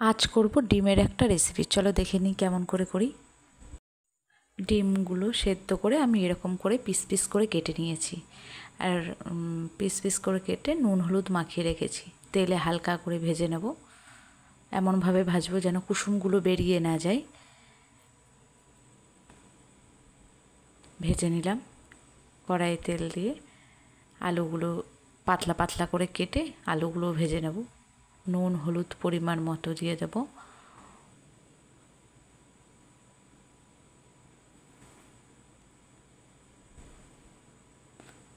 আজ করব ডিমের একটা রেসিপি। চলো দেখে নিই কেমন করে করি। ডিমগুলো সেদ্ধ করে আমি এরকম করে পিস পিস করে কেটে নিয়েছি, আর পিস পিস করে কেটে নুন হলুদ মাখিয়ে রেখেছি। তেলে হালকা করে ভেজে নেব, এমনভাবে ভাজবো যেন কুসুমগুলো বেরিয়ে না যায়। ভেজে নিলাম। কড়াইয়ে তেল দিয়ে আলুগুলো পাতলা পাতলা করে কেটে আলুগুলো ভেজে নেব। নুন হলুদ পরিমাণ মতো দিয়ে দেব।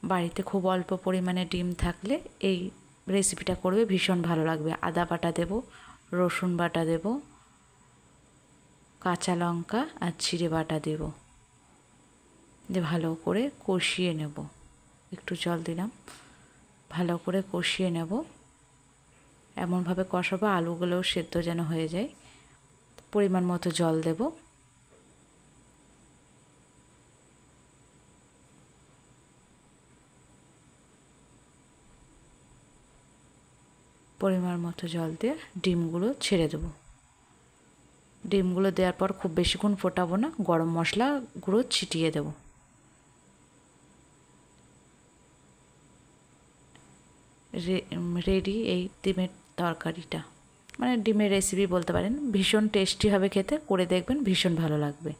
বাড়িতে খুব অল্প পরিমাণে ডিম থাকলে এই রেসিপিটা করবে, ভীষণ ভালো লাগবে। আদা বাটা দেব, রসুন বাটা দেব, কাঁচা লঙ্কা আর জিরে বাটা দেব, দিয়ে ভালো করে কষিয়ে নেব। একটু জল দিলাম, ভালো করে কষিয়ে নেব। এমনভাবে কষাবো আলুগুলোও সেদ্ধ যেন হয়ে যায়। পরিমাণ মতো জল দেব। পরিমাণ মতো জল দিয়ে ডিমগুলো ছেড়ে দেবো। ডিমগুলো দেওয়ার পর খুব বেশিক্ষণ ফোটাবো না, গরম মশলা গুঁড়ো ছিটিয়ে দেব। রেডি এই ডিমের তরকারিটা, মানে ডিমের রেসিপি বলতে পারেন। ভীষণ টেস্টি হবে খেতে, করে দেখবেন, ভীষণ ভালো লাগবে।